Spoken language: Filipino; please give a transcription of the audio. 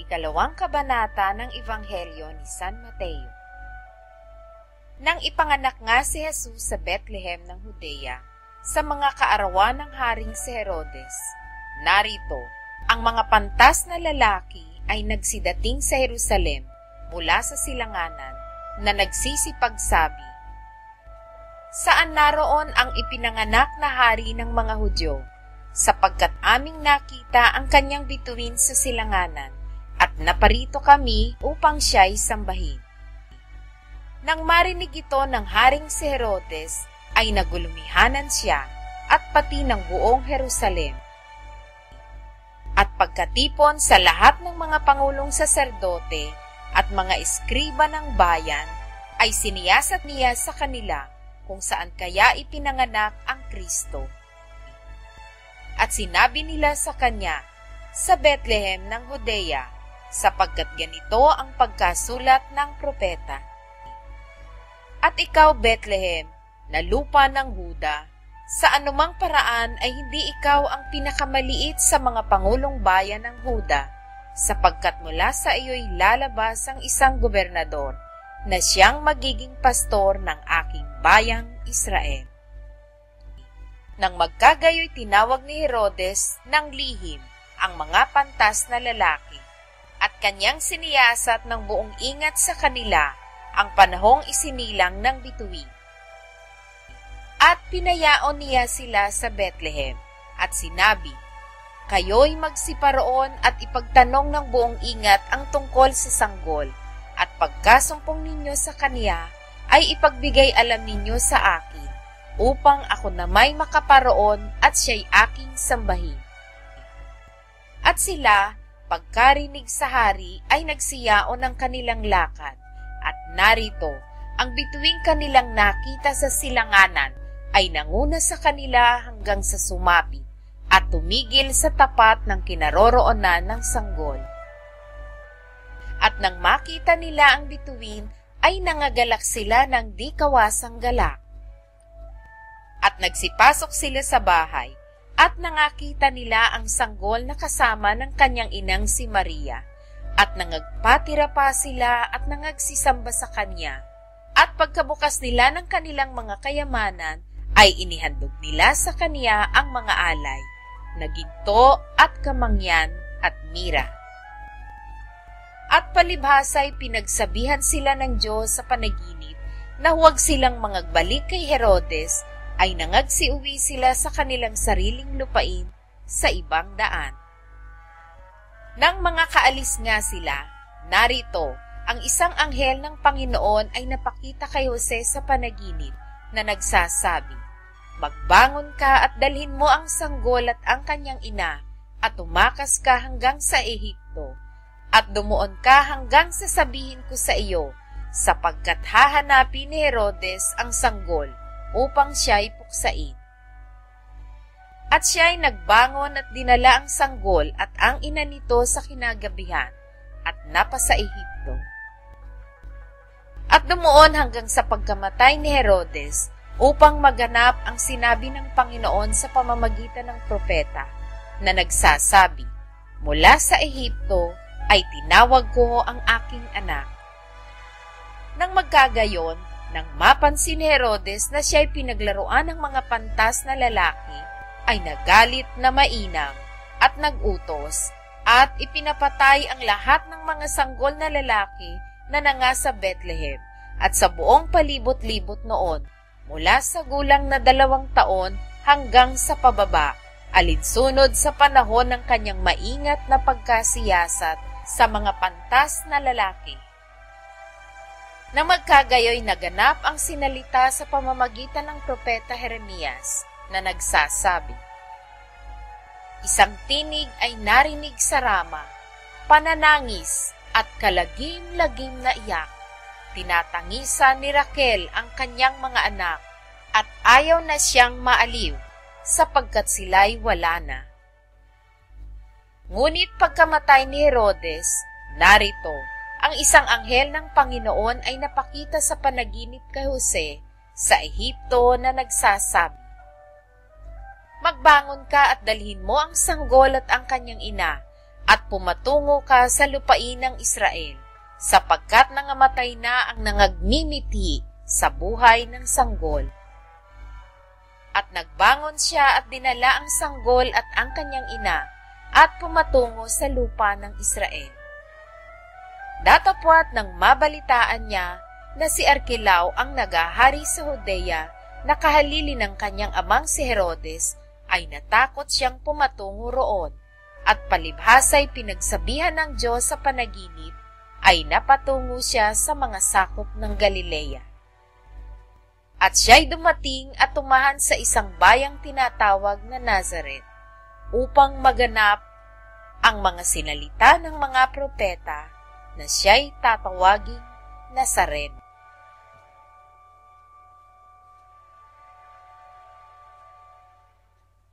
Ikalawang kabanata ng Ebanghelyo ni San Mateo. Nang ipanganak nga si Jesus sa Bethlehem ng Judea, sa mga kaarawan ng haring si Herodes, narito, ang mga pantas na lalaki ay nagsidating sa Jerusalem mula sa silanganan na nagsisipagsabi, "Saan naroon ang ipinanganak na hari ng mga Hudyo? Sapagkat aming nakita ang kanyang bituin sa silanganan, at naparito kami upang siya'y sambahin." Nang marinig ito ng haring si Herodes, ay nagulumihanan siya at pati ng buong Jerusalem. At pagkatipon sa lahat ng mga pangulong saserdote at mga eskriba ng bayan, ay siniyasat niya sa kanila kung saan kaya ipinanganak ang Kristo. At sinabi nila sa kanya, "Sa Bethlehem ng Judea, sapagkat ganito ang pagkasulat ng propeta. At ikaw, Bethlehem, na lupa ng Huda, sa anumang paraan ay hindi ikaw ang pinakamaliit sa mga pangulong bayan ng Huda, sapagkat mula sa iyo'y lalabas ang isang gobernador, na siyang magiging pastor ng aking bayang Israel." Nang magkagayoy tinawag ni Herodes ng lihim ang mga pantas na lalaki, at kanyang siniyasat ng buong ingat sa kanila ang panahong isinilang ng bituin. At pinayaon niya sila sa Bethlehem, at sinabi, "Kayo'y magsiparoon at ipagtanong ng buong ingat ang tungkol sa sanggol, at pagkasumpong ninyo sa kaniya, ay ipagbigay alam ninyo sa akin, upang ako na may makaparoon at siya'y aking sambahin." At sila, pagkarinig sa hari, ay nagsiyaon ng kanilang lakad, at narito, ang bituing kanilang nakita sa silanganan ay nanguna sa kanila hanggang sa sumapit at tumigil sa tapat ng kinaroroonan ng sanggol. At nang makita nila ang bituin, ay nangagalak sila ng di kawasang galak. At nagsipasok sila sa bahay, at nangakita nila ang sanggol na kasama ng kanyang inang si Maria, at nangagpatira pa sila at nangagsisamba sa kanya. At pagkabukas nila ng kanilang mga kayamanan, ay inihandog nila sa kanya ang mga alay, na ginto at kamangyan at mira. At palibhasa'y pinagsabihan sila ng Diyos sa panaginip na huwag silang mangagbalik kay Herodes, ay nangagsiuwi sila sa kanilang sariling lupain sa ibang daan. Nang mga kaalis nga sila, narito, ang isang anghel ng Panginoon ay napakita kay Jose sa panaginip na nagsasabi, "Magbangon ka at dalhin mo ang sanggol at ang kanyang ina, at tumakas ka hanggang sa Ehipto, at dumuon ka hanggang sa sabihin ko sa iyo, sapagkat hahanapin ni Herodes ang sanggol, upang siya'y puksain." At siya'y nagbangon at dinala ang sanggol at ang ina nito sa kinagabihan, at napasa Ehipto. At dumuon hanggang sa pagkamatay ni Herodes, upang maganap ang sinabi ng Panginoon sa pamamagitan ng propeta, na nagsasabi, "Mula sa Ehipto ay tinawag ko ang aking anak." Nang magkagayon, nang mapansin ni Herodes na siya'y pinaglaruan ng mga pantas na lalaki, ay nagalit na mainam at nagutos at ipinapatay ang lahat ng mga sanggol na lalaki na nanga sa Bethlehem at sa buong palibot-libot noon, mula sa gulang na 2 taon hanggang sa pababa, alinsunod sa panahon ng kanyang maingat na pagkasiyasat sa mga pantas na lalaki. Nang magkagayoy naganap ang sinalita sa pamamagitan ng propeta Jeremias na nagsasabi, "Isang tinig ay narinig sa Rama, pananangis at kalagim-lagim na iyak. Tinatangisan ni Raquel ang kanyang mga anak, at ayaw na siyang maaliw, sapagkat sila'y wala na." Ngunit pagkamatay ni Herodes, narito, ang isang anghel ng Panginoon ay napakita sa panaginip kay Jose sa Ehipto na nagsasabi, "Magbangon ka at dalhin mo ang sanggol at ang kanyang ina, at pumatungo ka sa lupain ng Israel, sapagkat nangamatay na ang nangagmimiti sa buhay ng sanggol. At nagbangon siya at dinala ang sanggol at ang kanyang ina, at pumatungo sa lupa ng Israel. Datapwat nang mabalitaan niya na si Arkelao ang nagahari sa Judea, na kahalili ng kanyang amang si Herodes, ay natakot siyang pumatungo roon, at palibhasa'y pinagsabihan ng Diyos sa panaginip, ay napatungo siya sa mga sakop ng Galilea. At siya'y dumating at tumahan sa isang bayang tinatawag na Nazaret, upang maganap ang mga sinalita ng mga propeta na siya'y tatawaging Nazareno.